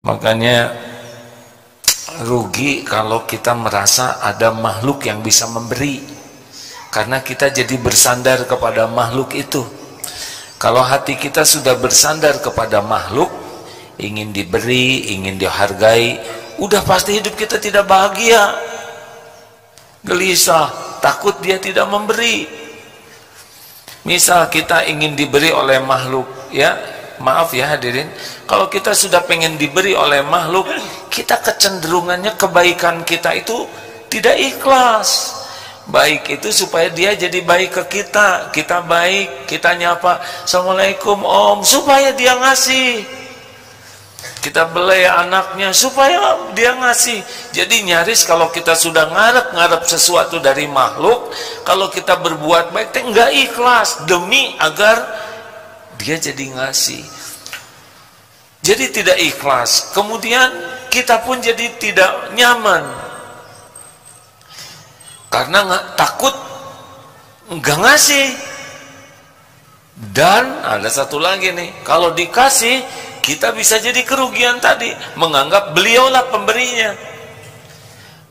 Makanya rugi kalau kita merasa ada makhluk yang bisa memberi, karena kita jadi bersandar kepada makhluk itu. Kalau hati kita sudah bersandar kepada makhluk, ingin diberi, ingin dihargai, udah pasti hidup kita tidak bahagia, gelisah, takut dia tidak memberi. Misal kita ingin diberi oleh makhluk, ya maaf ya hadirin, kalau kita sudah pengen diberi oleh makhluk, kita kecenderungannya kebaikan kita itu tidak ikhlas. Baik itu supaya dia jadi baik ke kita, kita baik, kita nyapa assalamualaikum om, supaya dia ngasih. Kita belai anaknya supaya dia ngasih. Jadi nyaris kalau kita sudah ngarep-ngarep sesuatu dari makhluk, kalau kita berbuat baik enggak ikhlas demi agar dia jadi ngasih. Jadi tidak ikhlas. Kemudian kita pun jadi tidak nyaman, karena takut enggak ngasih. Dan ada satu lagi nih, kalau dikasih kita bisa jadi kerugian tadi, menganggap beliaulah pemberinya.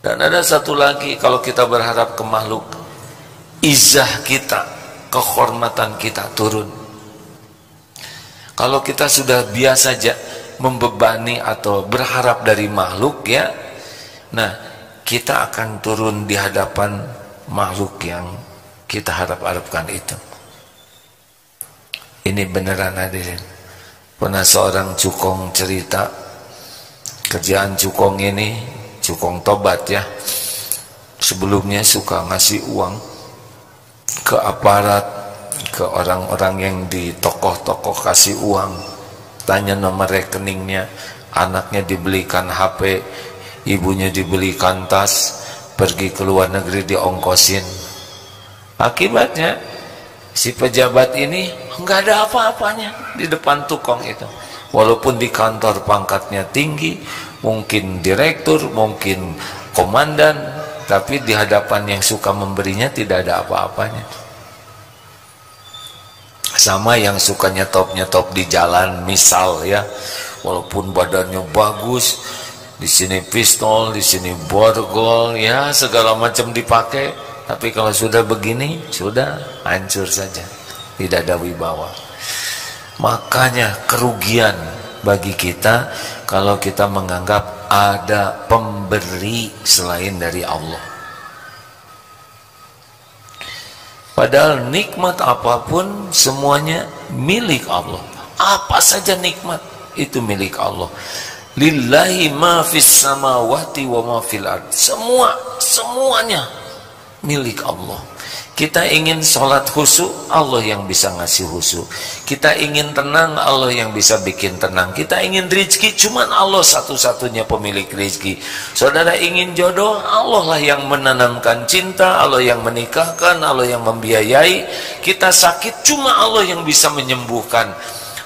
Dan ada satu lagi, kalau kita berharap ke makhluk, izah kita, kehormatan kita turun. Kalau kita sudah biasa saja membebani atau berharap dari makhluk, ya, nah kita akan turun di hadapan makhluk yang kita harap-harapkan itu. Ini beneran hadirin. Pernah seorang cukong cerita, kerjaan cukong ini, cukong tobat ya, sebelumnya suka ngasih uang ke aparat, ke orang-orang yang di tokoh-tokoh kasih uang, tanya nomor rekeningnya, anaknya dibelikan HP, ibunya dibelikan tas, pergi ke luar negeri diongkosin. Akibatnya si pejabat ini nggak ada apa-apanya di depan tukang itu. Walaupun di kantor pangkatnya tinggi, mungkin direktur, mungkin komandan, tapi di hadapan yang suka memberinya tidak ada apa-apanya. Sama yang suka nyetop-nyetop di jalan, misal ya, walaupun badannya bagus, di sini pistol, di sini borgol, ya segala macam dipakai, tapi kalau sudah begini, sudah hancur saja, tidak ada wibawa. Makanya kerugian bagi kita kalau kita menganggap ada pemberi selain dari Allah. Padahal nikmat apapun semuanya milik Allah. Apa saja nikmat itu milik Allah. Lillahi ma fis samawati wa ma fil ard. Semuanya milik Allah. Kita ingin sholat khusyuk, Allah yang bisa ngasih khusyuk. Kita ingin tenang, Allah yang bisa bikin tenang. Kita ingin rezeki, cuman Allah satu-satunya pemilik rezeki. Saudara ingin jodoh, Allah lah yang menanamkan cinta, Allah yang menikahkan, Allah yang membiayai. Kita sakit, cuma Allah yang bisa menyembuhkan.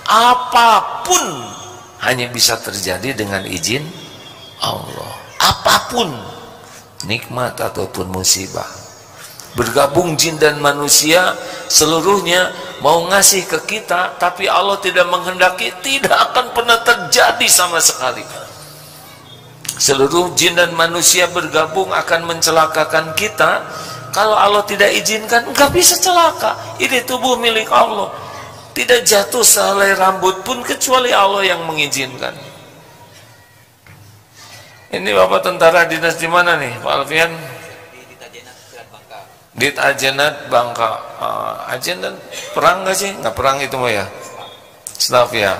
Apapun hanya bisa terjadi dengan izin Allah. Apapun, nikmat ataupun musibah. Bergabung jin dan manusia seluruhnya mau ngasih ke kita, tapi Allah tidak menghendaki, tidak akan pernah terjadi sama sekali. Seluruh jin dan manusia bergabung akan mencelakakan kita. Kalau Allah tidak izinkan, nggak bisa celaka. Ini tubuh milik Allah, tidak jatuh sehelai rambut pun kecuali Allah yang mengizinkan. Ini Bapak tentara dinas di mana nih, Pak Alfian? Di Ajenat Bangka. Ajenat perang nggak sih? Nggak perang itu mah ya, staff ya.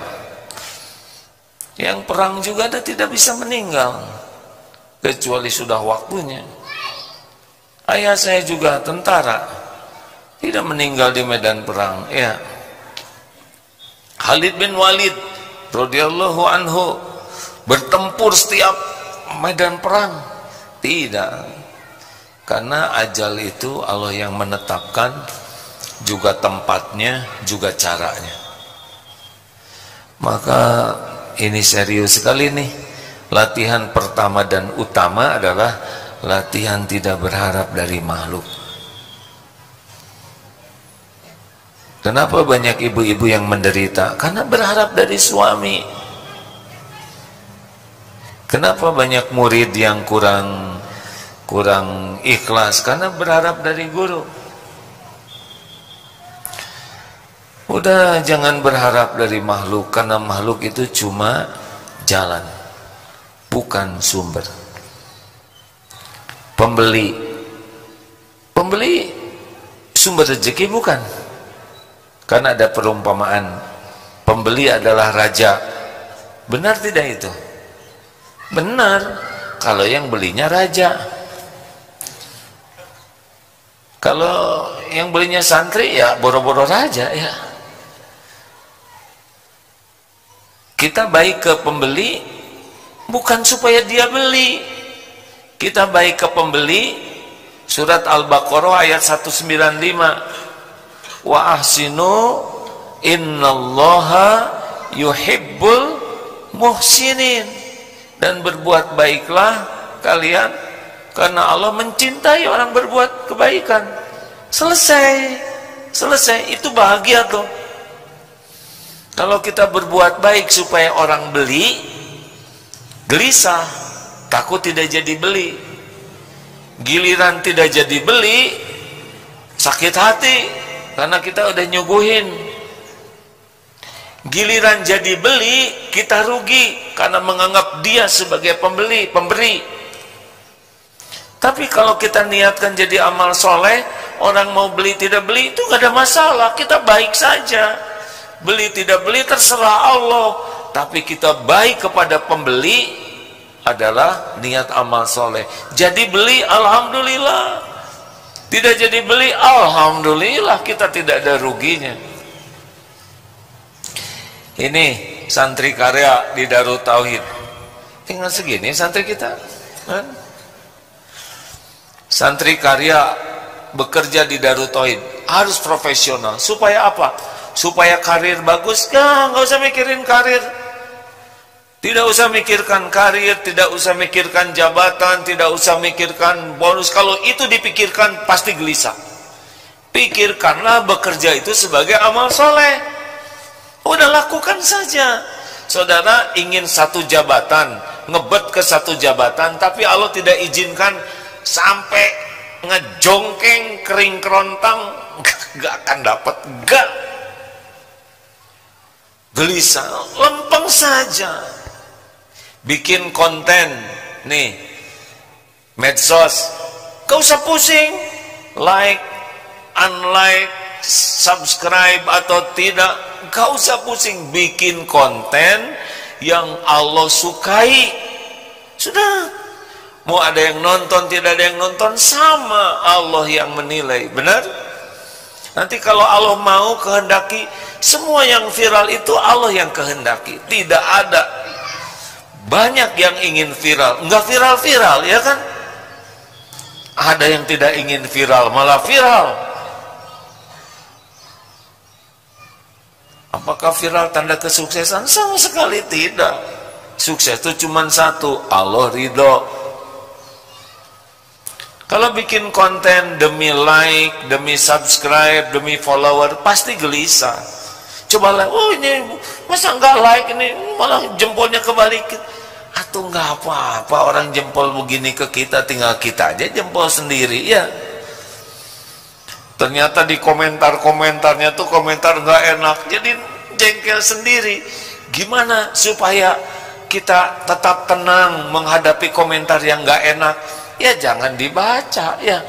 Yang perang juga ada tidak bisa meninggal kecuali sudah waktunya. Ayah saya juga tentara, tidak meninggal di medan perang. Ya, Khalid bin Walid radhiyallahu anhu bertempur setiap medan perang, tidak. Karena ajal itu Allah yang menetapkan, juga tempatnya, juga caranya. Maka ini serius sekali nih. Latihan pertama dan utama adalah latihan tidak berharap dari makhluk. Kenapa banyak ibu-ibu yang menderita? Karena berharap dari suami. Kenapa banyak murid yang kurang ikhlas? Karena berharap dari guru. Udah, jangan berharap dari makhluk, karena makhluk itu cuma jalan, bukan sumber. Pembeli sumber rezeki bukan. Karena ada perumpamaan, pembeli adalah raja. Benar tidak itu? Benar, kalau yang belinya raja. Kalau yang belinya santri ya boro-boro raja ya. Kita baik ke pembeli bukan supaya dia beli. Kita baik ke pembeli, surat Al-Baqarah ayat 195. Wa ahsinu innallaha yuhibbul muhsinin. Dan berbuat baiklah kalian, karena Allah mencintai orang berbuat kebaikan. Selesai, itu bahagia tuh. Kalau kita berbuat baik supaya orang beli, gelisah, takut tidak jadi beli. Giliran tidak jadi beli, sakit hati karena kita udah nyuguhin. Giliran jadi beli, kita rugi karena menganggap dia sebagai pemberi. Tapi kalau kita niatkan jadi amal soleh, orang mau beli tidak beli itu gak ada masalah, kita baik saja. Beli tidak beli terserah Allah, tapi kita baik kepada pembeli adalah niat amal soleh. Jadi beli, alhamdulillah. Tidak jadi beli, alhamdulillah, kita tidak ada ruginya. Ini santri karya di Darul Tauhid, tinggal segini santri kita. Santri karya bekerja di Darul Tauhid harus profesional. Supaya apa? Supaya karir bagus. Nggak usah mikirin karir. Tidak usah mikirkan karir, tidak usah mikirkan jabatan, tidak usah mikirkan bonus. Kalau itu dipikirkan pasti gelisah. Pikirkanlah bekerja itu sebagai amal soleh. Udah lakukan saja. Saudara ingin satu jabatan, ngebet ke satu jabatan, tapi Allah tidak izinkan, sampai ngejongkeng kering kerontang, gak akan dapat, gak. Gelisah, lempeng saja. Bikin konten nih, medsos, gak usah pusing, like, unlike, subscribe atau tidak, gak usah pusing. Bikin konten yang Allah sukai, sudah. Mau ada yang nonton, tidak ada yang nonton, sama Allah yang menilai. Benar? Nanti kalau Allah mau kehendaki, semua yang viral itu Allah yang kehendaki. Tidak ada. Banyak yang ingin viral, enggak viral-viral, ya kan? Ada yang tidak ingin viral, malah viral. Apakah viral tanda kesuksesan? Sama sekali tidak. Sukses itu cuma satu, Allah ridho. Kalau bikin konten demi like, demi subscribe, demi follower, pasti gelisah. Cobalah, oh ini masa enggak like, ini malah jempolnya kebalik. Atau enggak apa-apa, orang jempol begini ke kita, tinggal kita aja jempol sendiri, ya. Ternyata di komentar-komentarnya tuh komentar enggak enak, jadi jengkel sendiri. Gimana supaya kita tetap tenang menghadapi komentar yang enggak enak? Ya jangan dibaca, ya.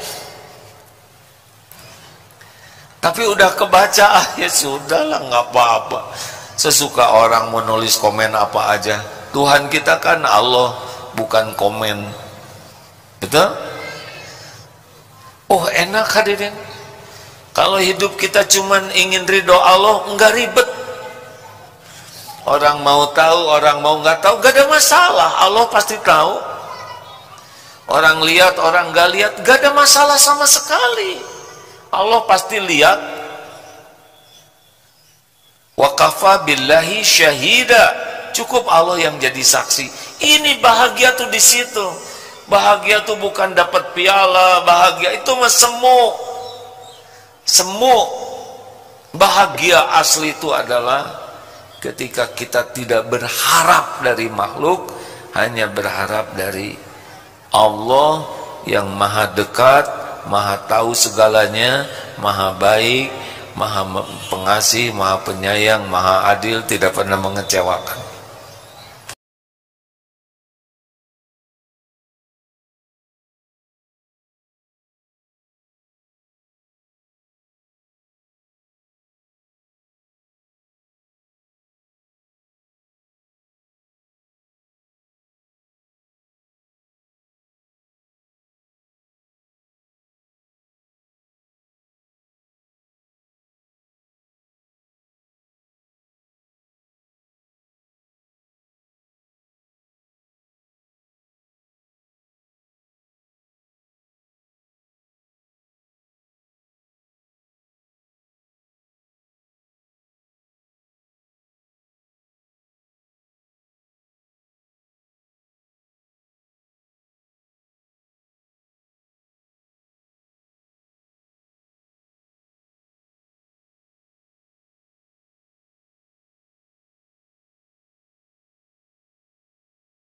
Tapi udah kebaca, ya sudahlah, nggak apa-apa. Sesuka orang menulis komen apa aja. Tuhan kita kan Allah, bukan komen. Betul? Oh enak hadirin. Kalau hidup kita cuman ingin ridho Allah, nggak ribet. Orang mau tahu, orang mau nggak tahu, nggak ada masalah. Allah pasti tahu. Orang lihat, orang nggak lihat, nggak ada masalah sama sekali. Allah pasti lihat. Wa kafa billahi syahida. Cukup Allah yang jadi saksi. Ini bahagia tuh di situ. Bahagia tuh bukan dapat piala, bahagia itu mah semu. Semu. Bahagia asli itu adalah ketika kita tidak berharap dari makhluk, hanya berharap dari Allah yang maha dekat, maha tahu segalanya, maha baik, maha pengasih, maha penyayang, maha adil, tidak pernah mengecewakan.